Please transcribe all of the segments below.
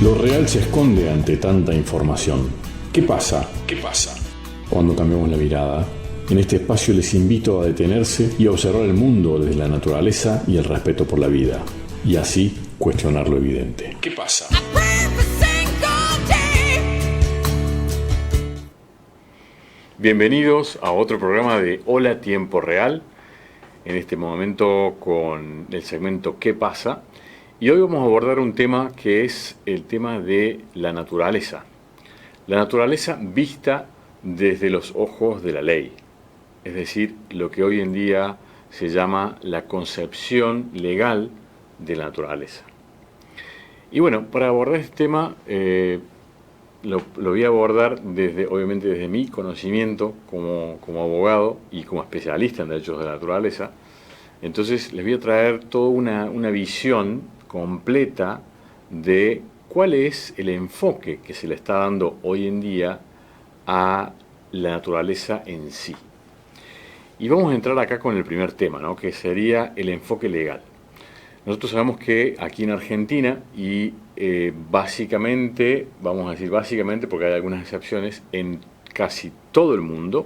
Lo real se esconde ante tanta información. ¿Qué pasa? ¿Qué pasa? Cuando cambiamos la mirada, en este espacio les invito a detenerse y a observar el mundo desde la naturaleza y el respeto por la vida, y así cuestionar lo evidente. ¿Qué pasa? Bienvenidos a otro programa de Hola Tiempo Real, en este momento con el segmento ¿Qué pasa? Y hoy vamos a abordar un tema que es el tema de la naturaleza. La naturaleza vista desde los ojos de la ley, es decir, lo que hoy en día se llama la concepción legal de la naturaleza. Y bueno, para abordar este tema lo voy a abordar obviamente desde mi conocimiento como abogado y como especialista en derechos de la naturaleza. Entonces les voy a traer toda una visión completa de cuál es el enfoque que se le está dando hoy en día a la naturaleza en sí. Y vamos a entrar acá con el primer tema, ¿no? Que sería el enfoque legal. Nosotros sabemos que aquí en Argentina y básicamente, vamos a decir básicamente porque hay algunas excepciones, en casi todo el mundo,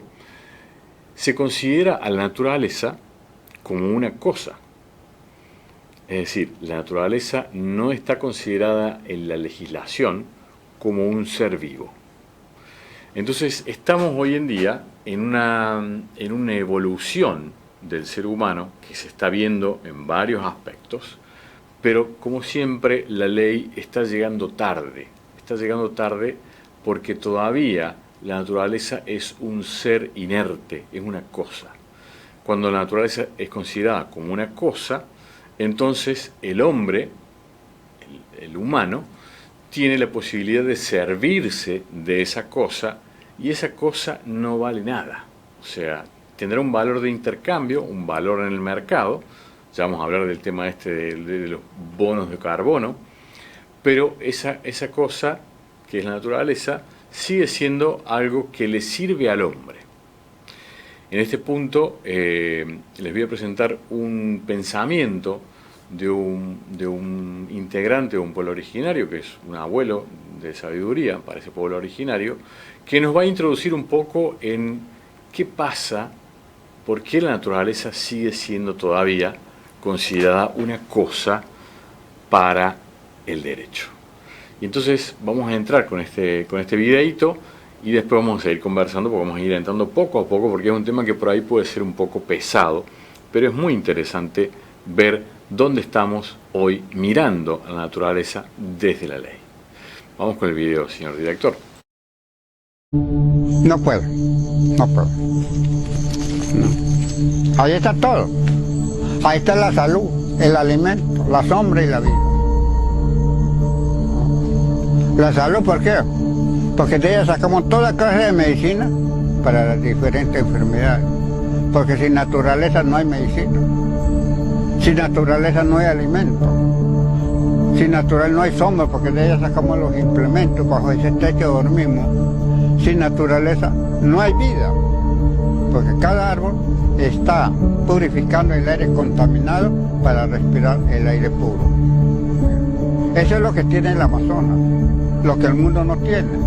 se considera a la naturaleza como una cosa. Es decir, la naturaleza no está considerada en la legislación como un ser vivo. Entonces, estamos hoy en día en una evolución del ser humano que se está viendo en varios aspectos, pero como siempre la ley está llegando tarde porque todavía la naturaleza es un ser inerte, es una cosa. Cuando la naturaleza es considerada como una cosa, entonces el hombre, el humano, tiene la posibilidad de servirse de esa cosa y esa cosa no vale nada. O sea, tendrá un valor de intercambio, un valor en el mercado. Ya vamos a hablar del tema de los bonos de carbono, pero esa cosa, que es la naturaleza, sigue siendo algo que le sirve al hombre. En este punto les voy a presentar un pensamiento de un integrante de un pueblo originario, que es un abuelo de sabiduría para ese pueblo originario, que nos va a introducir un poco en qué pasa, por qué la naturaleza sigue siendo todavía considerada una cosa para el derecho. Y entonces vamos a entrar con este videíto y después vamos a seguir conversando porque vamos a ir entrando poco a poco porque es un tema que por ahí puede ser un poco pesado, pero es muy interesante ver dónde estamos hoy mirando a la naturaleza desde la ley. Vamos con el video, señor director. No puedo. No. Ahí está todo. Ahí está la salud, el alimento, la sombra y la vida. La salud, ¿por qué? Porque de ella sacamos toda clase de medicina para las diferentes enfermedades. Porque sin naturaleza no hay medicina. Sin naturaleza no hay alimento. Sin naturaleza no hay sombra, porque de ella sacamos los implementos, bajo ese techo dormimos. Sin naturaleza no hay vida. Porque cada árbol está purificando el aire contaminado para respirar el aire puro. Eso es lo que tiene el Amazonas, lo que el mundo no tiene,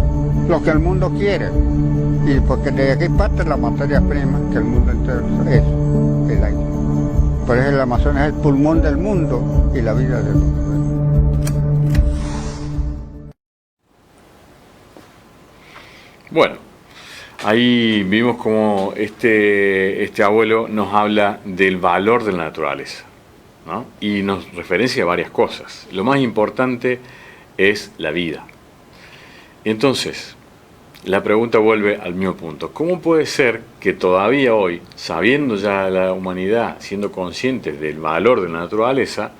lo que el mundo quiere. Y porque de aquí parte la materia prima que el mundo entero es el aire. Por eso el Amazonas es el pulmón del mundo y la vida del hombre. Bueno, ahí vimos cómo este abuelo nos habla del valor de la naturaleza, ¿no? Y nos referencia a varias cosas. Lo más importante es la vida. Entonces, la pregunta vuelve al mismo punto. ¿Cómo puede ser que todavía hoy, sabiendo ya la humanidad, siendo conscientes del valor de la naturaleza,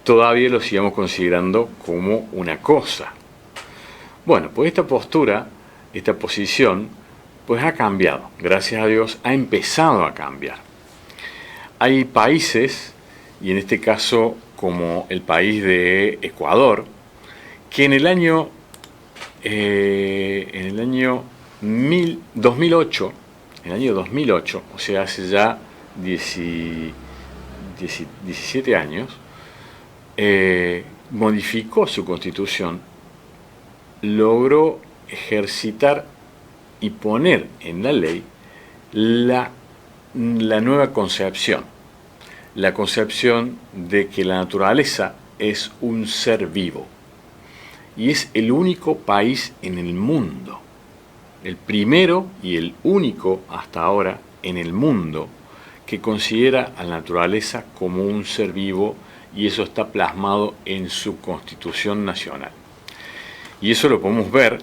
todavía lo sigamos considerando como una cosa? Bueno, pues esta postura, esta posición, pues ha cambiado. Gracias a Dios ha empezado a cambiar. Hay países, y en este caso como el país de Ecuador, que en el año 2008, o sea, hace ya 17 años, modificó su constitución logró ejercitar y poner en la ley la nueva concepción, la concepción de que la naturaleza es un ser vivo. Y es el único país en el mundo, el primero y el único hasta ahora en el mundo, que considera a la naturaleza como un ser vivo, y eso está plasmado en su Constitución Nacional. Y eso lo podemos ver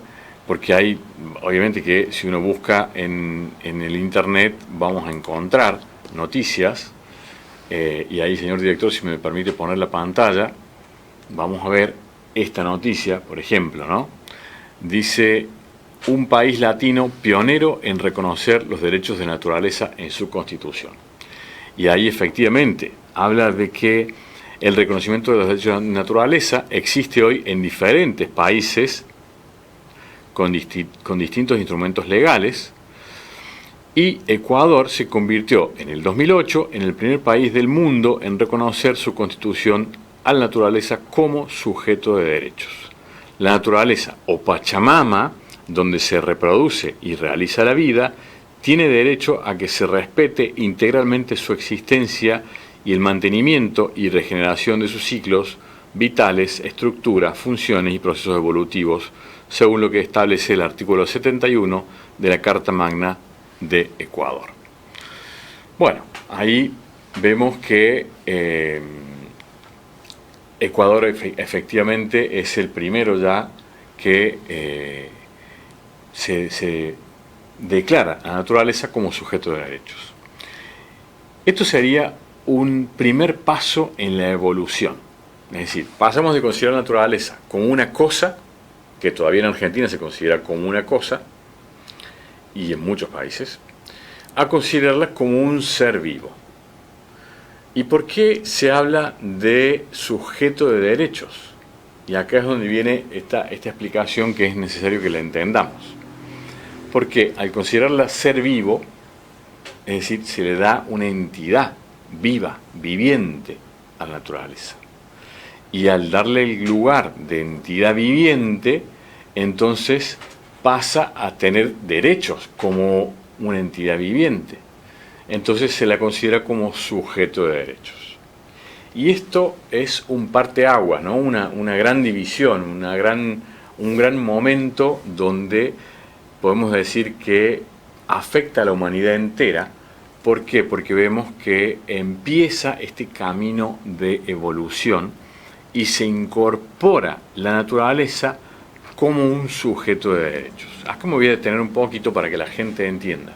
porque hay, obviamente que si uno busca en el internet vamos a encontrar noticias, y ahí, señor director, si me permite poner la pantalla, vamos a ver esta noticia, por ejemplo, ¿no? Dice: un país latino pionero en reconocer los derechos de naturaleza en su Constitución. Y ahí efectivamente habla de que el reconocimiento de los derechos de naturaleza existe hoy en diferentes países con distintos instrumentos legales, y Ecuador se convirtió en el 2008 en el primer país del mundo en reconocer su constitución a la naturaleza como sujeto de derechos. La naturaleza, o Pachamama, donde se reproduce y realiza la vida, tiene derecho a que se respete integralmente su existencia y el mantenimiento y regeneración de sus ciclos vitales, estructuras, funciones y procesos evolutivos, según lo que establece el artículo 71 de la Carta Magna de Ecuador. Bueno, ahí vemos que Ecuador efectivamente es el primero ya que se declara a la naturaleza como sujeto de derechos. Esto sería un primer paso en la evolución. Es decir, pasamos de considerar la naturaleza como una cosa, que todavía en Argentina se considera como una cosa, y en muchos países, a considerarla como un ser vivo. ¿Y por qué se habla de sujeto de derechos? Y acá es donde viene esta explicación que es necesario que la entendamos. Porque al considerarla ser vivo, es decir, se le da una entidad viva, viviente a la naturaleza. Y al darle el lugar de entidad viviente, entonces pasa a tener derechos como una entidad viviente. Entonces se la considera como sujeto de derechos. Y esto es un parteaguas, ¿no? Una gran división, un gran momento donde podemos decir que afecta a la humanidad entera. ¿Por qué? Porque vemos que empieza este camino de evolución y se incorpora la naturaleza como un sujeto de derechos. Acá me voy a detener un poquito para que la gente entienda.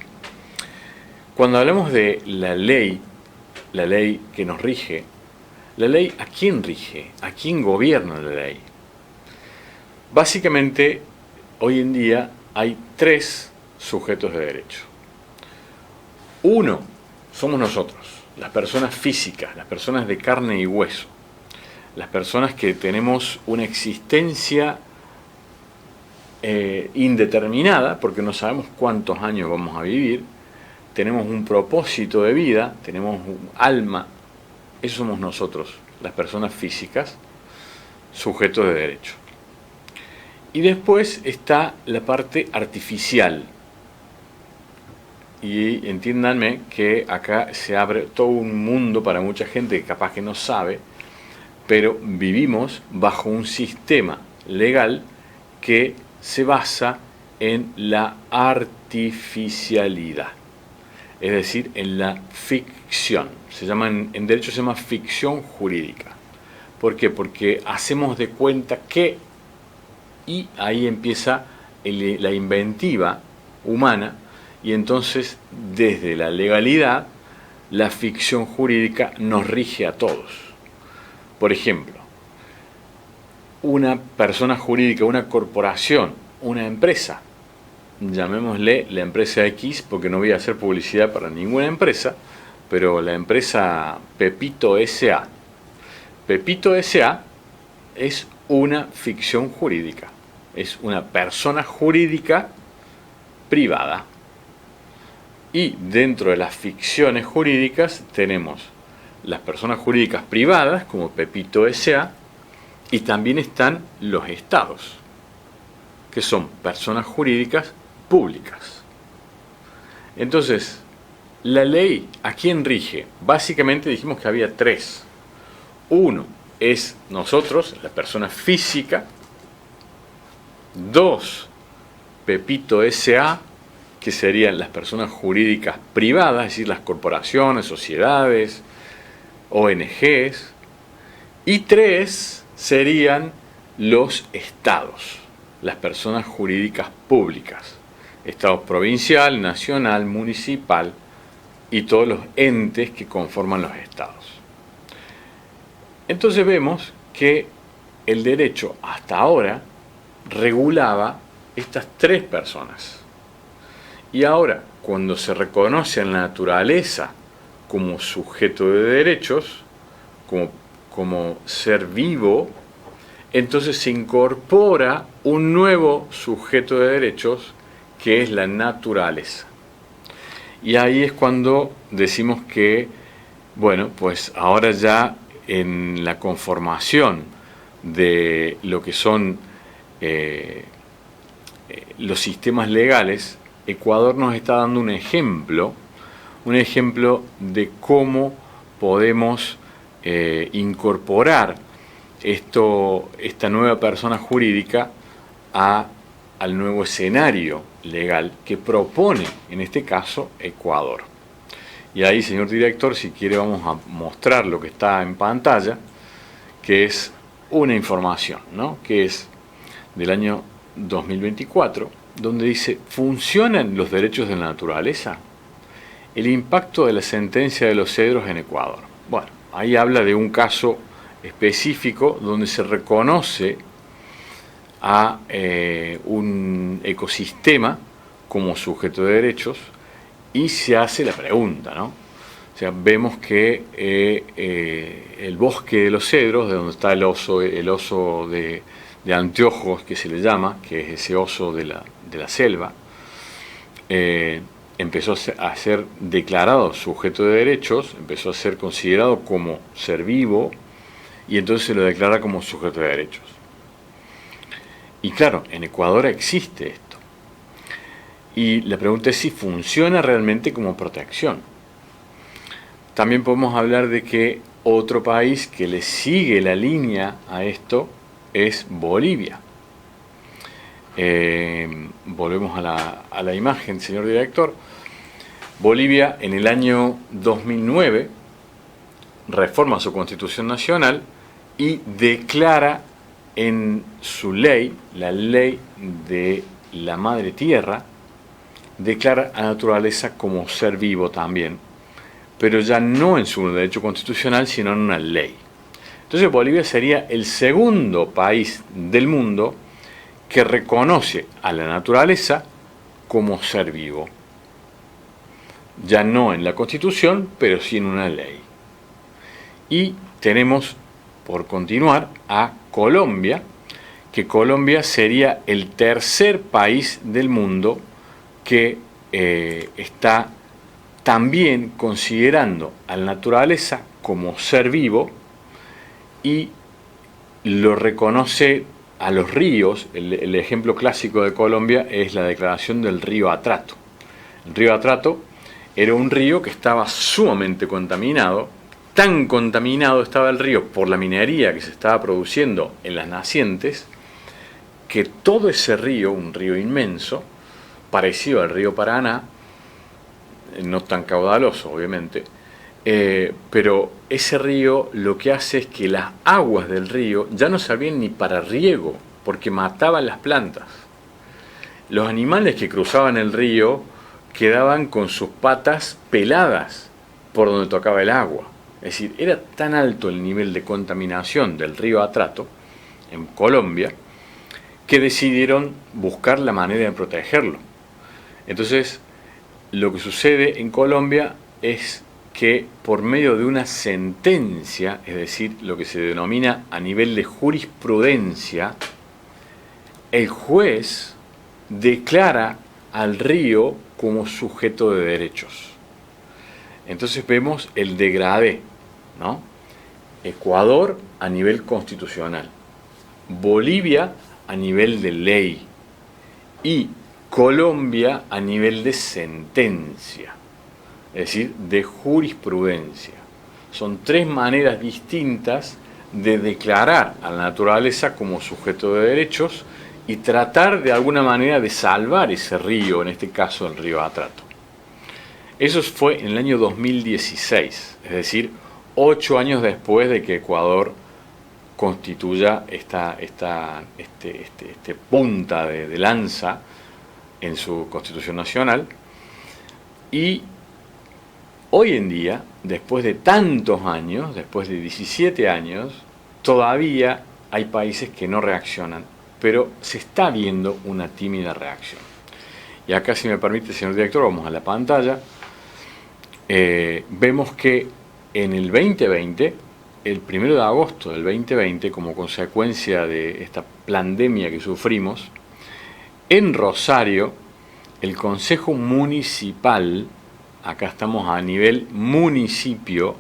Cuando hablamos de la ley que nos rige, la ley, ¿a quién rige? ¿A quién gobierna la ley? Básicamente, hoy en día hay 3 sujetos de derecho. Uno somos nosotros, las personas físicas, las personas de carne y hueso, las personas que tenemos una existencia indeterminada, porque no sabemos cuántos años vamos a vivir, tenemos un propósito de vida, tenemos un alma. Eso somos nosotros, las personas físicas, sujetos de derecho. Y después está la parte artificial. Y entiéndanme que acá se abre todo un mundo para mucha gente que capaz que no sabe, pero vivimos bajo un sistema legal que se basa en la artificialidad, es decir, en la ficción. En derecho se llama ficción jurídica. ¿Por qué? Porque hacemos de cuenta que, y ahí empieza la inventiva humana, y entonces desde la legalidad la ficción jurídica nos rige a todos. Por ejemplo, una persona jurídica, una corporación, una empresa, llamémosle la empresa X, porque no voy a hacer publicidad para ninguna empresa, pero la empresa Pepito S.A. Pepito S.A. es una ficción jurídica, es una persona jurídica privada. Y dentro de las ficciones jurídicas tenemos las personas jurídicas privadas, como Pepito S.A., y también están los estados. que son personas jurídicas públicas. Entonces, la ley, ¿a quién rige? Básicamente dijimos que había tres. Uno es nosotros, la persona física. Dos, Pepito S.A., que serían las personas jurídicas privadas, es decir, las corporaciones, sociedades, ONGs. Y tres serían los estados, las personas jurídicas públicas, estado provincial, nacional, municipal y todos los entes que conforman los estados. Entonces vemos que el derecho hasta ahora regulaba estas tres personas. Y ahora, cuando se reconoce en la naturaleza como sujeto de derechos, como ser vivo, entonces se incorpora un nuevo sujeto de derechos que es la naturaleza. Y ahí es cuando decimos que, bueno, pues ahora ya en la conformación de lo que son los sistemas legales, Ecuador nos está dando un ejemplo de cómo podemos incorporar esta nueva persona jurídica al nuevo escenario legal que propone, en este caso, Ecuador. Y ahí, señor director, si quiere vamos a mostrar lo que está en pantalla, que es una información, ¿no? Que es del año 2024, donde dice: ¿funcionan los derechos de la naturaleza? El impacto de la sentencia de los cedros en Ecuador. Bueno, ahí habla de un caso específico donde se reconoce a un ecosistema como sujeto de derechos y se hace la pregunta, ¿no? O sea, vemos que el bosque de los cedros, de donde está el oso de anteojos que se le llama, que es ese oso de la selva, empezó a ser declarado sujeto de derechos, empezó a ser considerado como ser vivo, y entonces se lo declara como sujeto de derechos. Y claro, en Ecuador existe esto. Y la pregunta es si funciona realmente como protección. También podemos hablar de que otro país que le sigue la línea a esto es Bolivia. Volvemos a la imagen, señor director. Bolivia en el año 2009 reforma su Constitución Nacional y declara en su ley, la ley de la Madre Tierra, declara a la naturaleza como ser vivo también, pero ya no en su derecho constitucional, sino en una ley. Entonces Bolivia sería el segundo país del mundo que reconoce a la naturaleza como ser vivo. Ya no en la Constitución, pero sí en una ley. Y tenemos, por continuar, a Colombia, que Colombia sería el tercer país del mundo que está también considerando a la naturaleza como ser vivo y lo reconoce a los ríos. El ejemplo clásico de Colombia es la declaración del río Atrato. El río Atrato era un río que estaba sumamente contaminado. Tan contaminado estaba el río por la minería que se estaba produciendo en las nacientes, que todo ese río, un río inmenso, parecido al río Paraná, no tan caudaloso obviamente, pero ese río lo que hace es que las aguas del río ya no servían ni para riego, porque mataban las plantas. Los animales que cruzaban el río quedaban con sus patas peladas por donde tocaba el agua. Es decir, era tan alto el nivel de contaminación del río Atrato en Colombia que decidieron buscar la manera de protegerlo. Entonces, lo que sucede en Colombia es que por medio de una sentencia, es decir, lo que se denomina a nivel de jurisprudencia, el juez declara al río como sujeto de derechos. Entonces vemos el degradé, ¿no? Ecuador a nivel constitucional, Bolivia a nivel de ley, y Colombia a nivel de sentencia, es decir, de jurisprudencia. Son tres maneras distintas de declarar a la naturaleza como sujeto de derechos y tratar de alguna manera de salvar ese río, en este caso el río Atrato. Eso fue en el año 2016, es decir, 8 años después de que Ecuador constituya esta punta de lanza en su Constitución Nacional. Y hoy en día, después de tantos años, después de 17 años, todavía hay países que no reaccionan, pero se está viendo una tímida reacción. Y acá, si me permite, señor director, vamos a la pantalla. Vemos que en el 2020, el 1 de agosto del 2020, como consecuencia de esta pandemia que sufrimos, en Rosario, el Consejo Municipal, acá estamos a nivel municipio,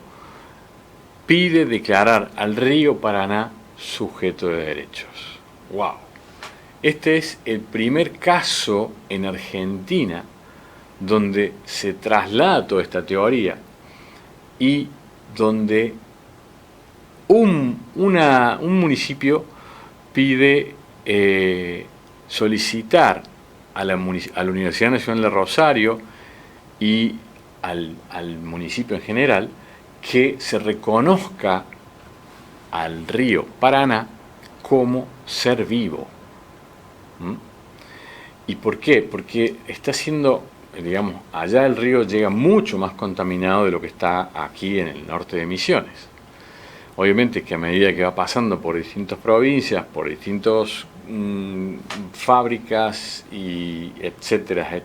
pide declarar al río Paraná sujeto de derechos. ¡Wow! Este es el primer caso en Argentina donde se traslada toda esta teoría y donde un municipio pide solicitar a la Universidad Nacional de Rosario y al municipio en general que se reconozca al río Paraná como ser vivo. ¿Y por qué? Porque está siendo, digamos, allá el río llega mucho más contaminado de lo que está aquí en el norte de Misiones. Obviamente que a medida que va pasando por distintas provincias, por distintas fábricas y etcétera,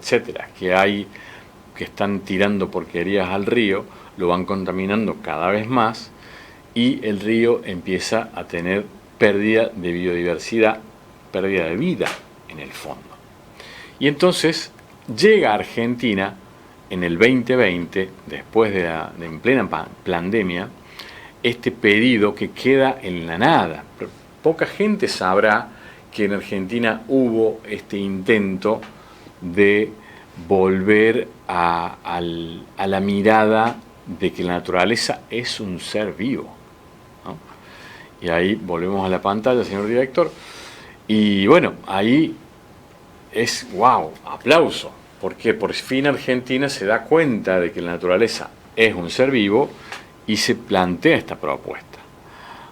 que están tirando porquerías al río, lo van contaminando cada vez más y el río empieza a tener pérdida de biodiversidad, pérdida de vida en el fondo. Y entonces llega a Argentina en el 2020, después en plena pandemia, este pedido que queda en la nada. Poca gente sabrá que en Argentina hubo este intento de volver a la mirada de que la naturaleza es un ser vivo, ¿no? Y ahí volvemos a la pantalla, señor director. Y bueno, ahí es wow, aplauso, porque por fin Argentina se da cuenta de que la naturaleza es un ser vivo y se plantea esta propuesta.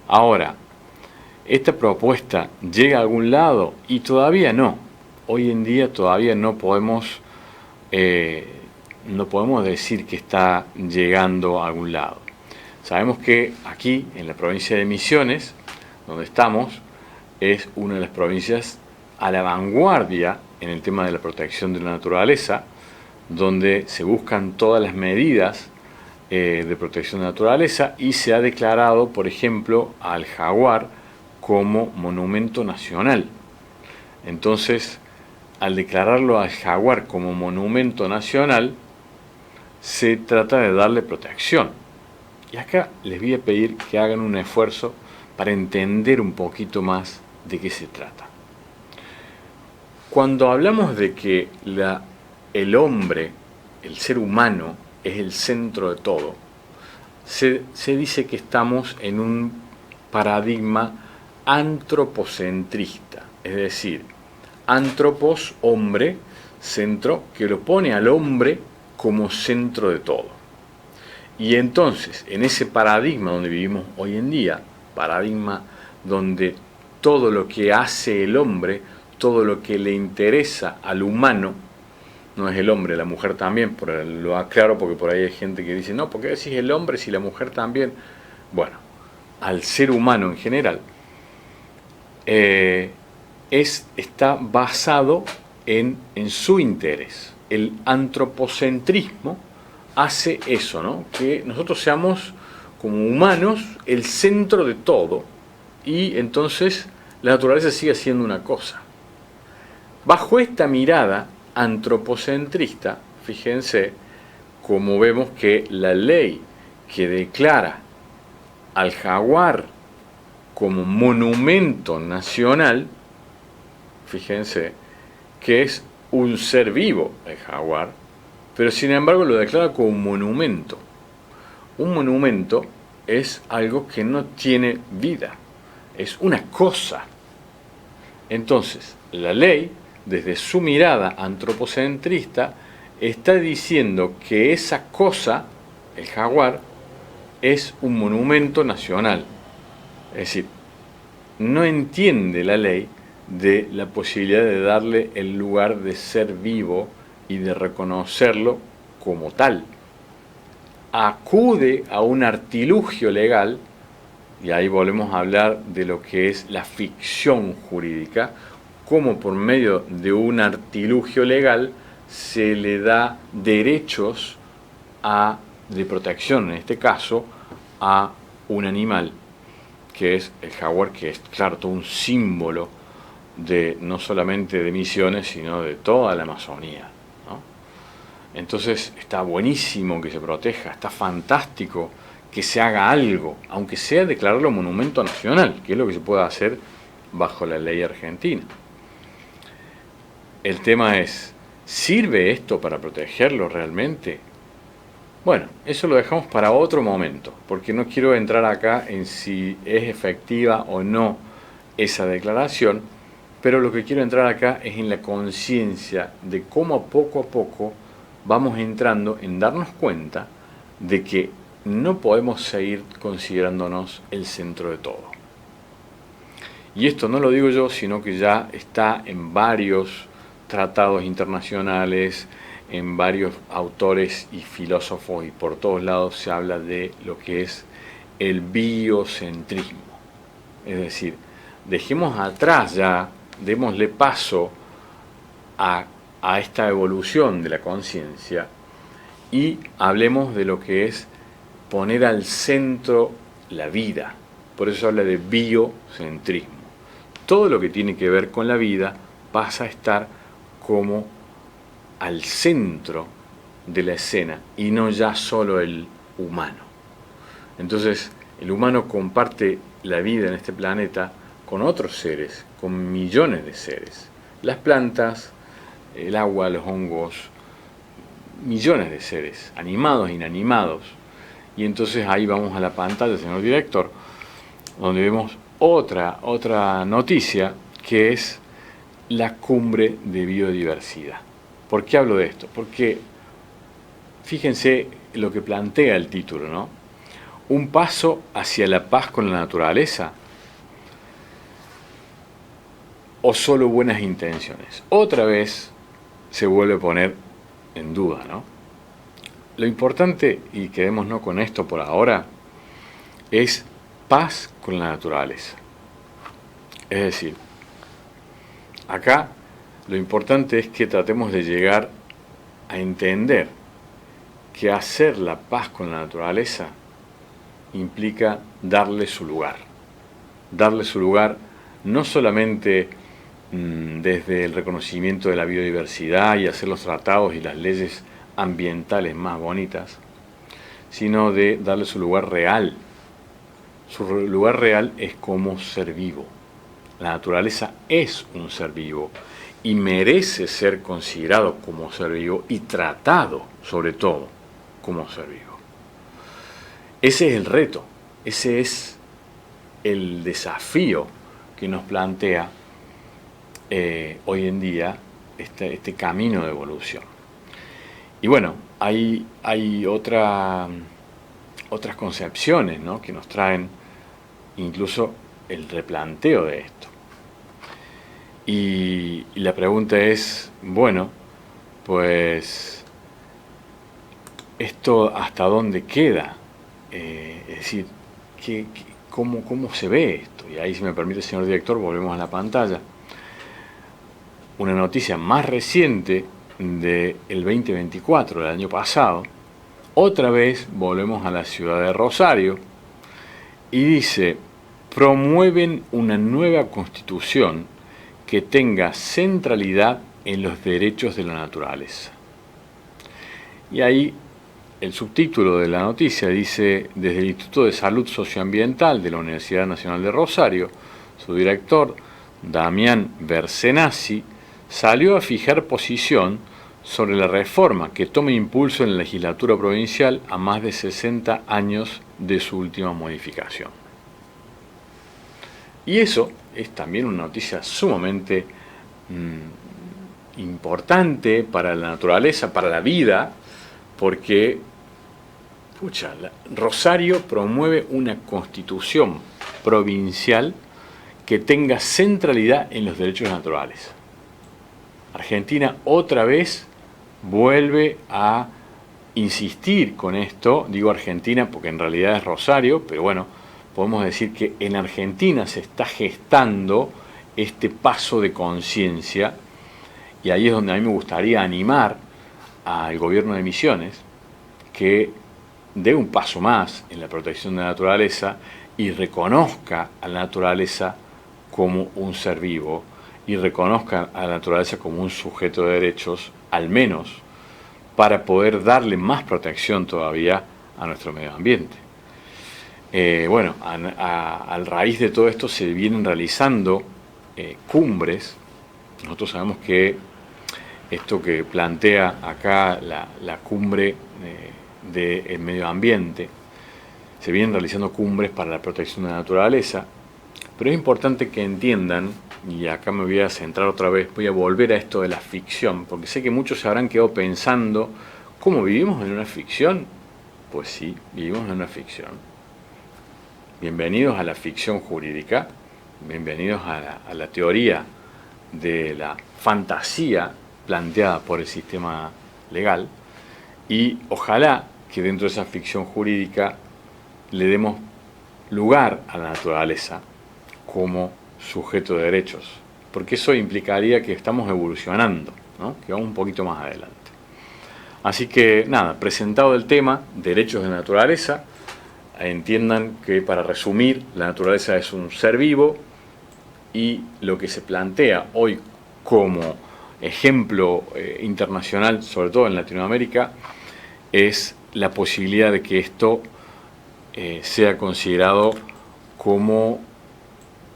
Ahora, esta propuesta llega a algún lado y todavía no. Hoy en día todavía no podemos decir que está llegando a algún lado. Sabemos que aquí, en la provincia de Misiones, donde estamos, es una de las provincias a la vanguardia en el tema de la protección de la naturaleza, donde se buscan todas las medidas de protección de la naturaleza y se ha declarado, por ejemplo, al jaguar como monumento nacional. Entonces, al declararlo al jaguar como monumento nacional, se trata de darle protección. Y acá les voy a pedir que hagan un esfuerzo para entender un poquito más de qué se trata. Cuando hablamos de que el hombre, el ser humano, es el centro de todo, se dice que estamos en un paradigma antropocentrista, es decir, antropos, hombre, centro, que lo pone al hombre como centro de todo. Y entonces, en ese paradigma donde vivimos hoy en día, paradigma donde todo lo que hace el hombre, todo lo que le interesa al humano, no es el hombre, la mujer también, lo aclaro porque por ahí hay gente que dice, no, ¿por qué decís el hombre si la mujer también? Bueno, al ser humano en general, está basado en su interés. El antropocentrismo hace eso, ¿no? Que nosotros seamos como humanos el centro de todo y entonces la naturaleza sigue siendo una cosa. Bajo esta mirada antropocentrista, fíjense cómo vemos que la ley que declara al jaguar como monumento nacional, fíjense que es un ser vivo, el jaguar, pero sin embargo lo declara como un monumento. Un monumento es algo que no tiene vida, es una cosa. Entonces, la ley, desde su mirada antropocentrista, está diciendo que esa cosa, el jaguar, es un monumento nacional. Es decir, no entiende la ley de la posibilidad de darle el lugar de ser vivo y de reconocerlo como tal. Acude a un artilugio legal, y ahí volvemos a hablar de lo que es la ficción jurídica, cómo por medio de un artilugio legal se le da derechos de protección, en este caso, a un animal, que es el jaguar, que es, claro, todo un símbolo de no solamente de Misiones, sino de toda la Amazonía, ¿no? Entonces está buenísimo que se proteja, está fantástico que se haga algo, aunque sea declararlo monumento nacional, que es lo que se puede hacer bajo la ley argentina. El tema es, ¿sirve esto para protegerlo realmente? Bueno, eso lo dejamos para otro momento, porque no quiero entrar acá en si es efectiva o no esa declaración, pero lo que quiero entrar acá es en la conciencia de cómo poco a poco vamos entrando en darnos cuenta de que no podemos seguir considerándonos el centro de todo. Y esto no lo digo yo, sino que ya está en varios tratados internacionales, en varios autores y filósofos, y por todos lados se habla de lo que es el biocentrismo. Es decir, dejemos atrás ya, démosle paso a esta evolución de la conciencia y hablemos de lo que es poner al centro la vida. Por eso se habla de biocentrismo. Todo lo que tiene que ver con la vida pasa a estar como al centro de la escena y no ya solo el humano. Entonces, el humano comparte la vida en este planeta con otros seres, con millones de seres. Las plantas, el agua, los hongos, millones de seres, animados e inanimados. Y entonces ahí vamos a la pantalla, señor director, donde vemos otra noticia, que es la cumbre de biodiversidad. ¿Por qué hablo de esto? Porque fíjense lo que plantea el título, ¿no? Un paso hacia la paz con la naturaleza, o solo buenas intenciones. Otra vez se vuelve a poner en duda, ¿no? Lo importante, y quedémonos con esto por ahora, es paz con la naturaleza. Es decir, acá lo importante es que tratemos de llegar a entender que hacer la paz con la naturaleza implica darle su lugar. Darle su lugar no solamente desde el reconocimiento de la biodiversidad y hacer los tratados y las leyes ambientales más bonitas, sino de darle su lugar real. Su lugar real es como ser vivo. La naturaleza es un ser vivo y merece ser considerado como ser vivo y tratado, sobre todo, como ser vivo. Ese es el reto, ese es el desafío que nos plantea hoy en día este camino de evolución. Y bueno, hay otras concepciones, ¿no?, que nos traen incluso el replanteo de esto. Y la pregunta es, bueno, pues, ¿esto hasta dónde queda? Es decir, ¿cómo se ve esto? Y ahí, si me permite, señor director, volvemos a la pantalla. Una noticia más reciente del 2024, del año pasado, otra vez volvemos a la ciudad de Rosario, y dice: promueven una nueva constitución que tenga centralidad en los derechos de la naturaleza. Y ahí el subtítulo de la noticia dice: desde el Instituto de Salud Socioambiental de la Universidad Nacional de Rosario, su director, Damián Bersenazzi, salió a fijar posición sobre la reforma que toma impulso en la legislatura provincial a más de 60 años de su última modificación. Y eso es también una noticia sumamente importante para la naturaleza, para la vida, porque Rosario promueve una constitución provincial que tenga centralidad en los derechos naturales. Argentina otra vez vuelve a insistir con esto, digo Argentina porque en realidad es Rosario, pero bueno, podemos decir que en Argentina se está gestando este paso de conciencia, y ahí es donde a mí me gustaría animar al gobierno de Misiones que dé un paso más en la protección de la naturaleza y reconozca a la naturaleza como un ser vivo y reconozca a la naturaleza como un sujeto de derechos, al menos para poder darle más protección todavía a nuestro medio ambiente. Al raíz de todo esto se vienen realizando cumbres. Nosotros sabemos que esto que plantea acá la cumbre del medio ambiente, se vienen realizando cumbres para la protección de la naturaleza, pero es importante que entiendan, y acá me voy a centrar otra vez, voy a volver a esto de la ficción, porque sé que muchos se habrán quedado pensando, ¿cómo vivimos en una ficción? Pues sí, vivimos en una ficción. Bienvenidos a la ficción jurídica, bienvenidos a la teoría de la fantasía planteada por el sistema legal, y ojalá que dentro de esa ficción jurídica le demos lugar a la naturaleza como sujeto de derechos, porque eso implicaría que estamos evolucionando, ¿no? Que vamos un poquito más adelante. Así que nada, presentado el tema, derechos de la naturaleza, entiendan que, para resumir, la naturaleza es un ser vivo, y lo que se plantea hoy como ejemplo internacional, sobre todo en Latinoamérica, es la posibilidad de que esto sea considerado como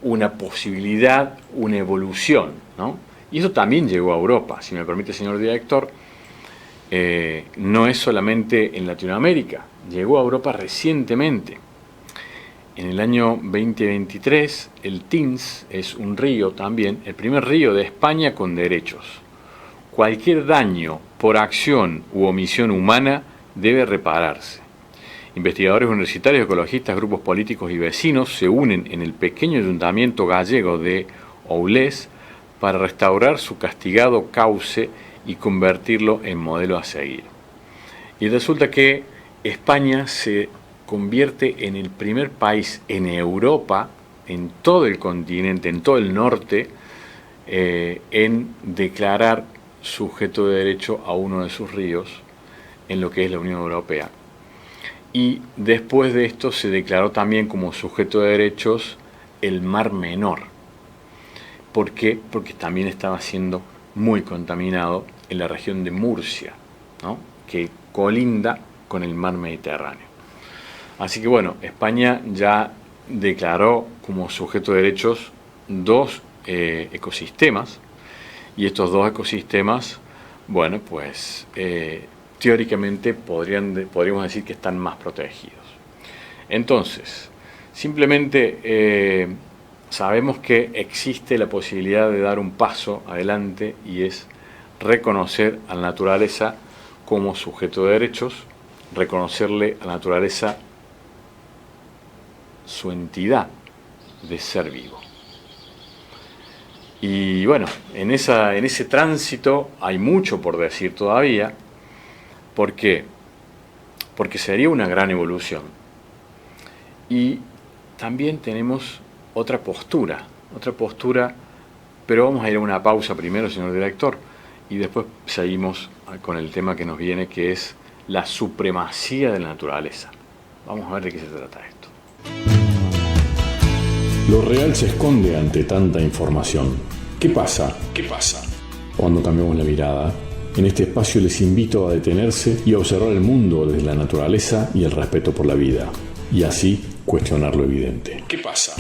una posibilidad, una evolución, ¿no? Y eso también llegó a Europa, si me permite, señor director. No es solamente en Latinoamérica, llegó a Europa recientemente. En el año 2023, el Teens es un río también, el primer río de España con derechos. Cualquier daño por acción u omisión humana debe repararse. Investigadores universitarios, ecologistas, grupos políticos y vecinos se unen en el pequeño ayuntamiento gallego de Oulés para restaurar su castigado cauce y convertirlo en modelo a seguir. Y resulta que España se convierte en el primer país en Europa, en todo el continente, en todo el norte, en declarar sujeto de derecho a uno de sus ríos en lo que es la Unión Europea. Y después de esto se declaró también como sujeto de derechos el Mar Menor. ¿Por qué? Porque también estaba siendo muy contaminado en la región de Murcia, ¿no? Que colinda con el mar Mediterráneo. Así que bueno, España ya declaró como sujeto de derechos dos ecosistemas, y estos dos ecosistemas, bueno, pues teóricamente podríamos decir que están más protegidos. Entonces, simplemente sabemos que existe la posibilidad de dar un paso adelante, y es reconocer a la naturaleza como sujeto de derechos, reconocerle a la naturaleza su entidad de ser vivo. Y bueno, en ese tránsito hay mucho por decir todavía. ¿Por qué? Porque sería una gran evolución. Y también tenemos otra postura, pero vamos a ir a una pausa primero, señor director, y después seguimos con el tema que nos viene, que es la supremacía de la naturaleza. Vamos a ver de qué se trata esto. Lo real se esconde ante tanta información. ¿Qué pasa? Cuando cambiamos la mirada, en este espacio les invito a detenerse y a observar el mundo desde la naturaleza y el respeto por la vida, y así cuestionar lo evidente. ¿Qué pasa?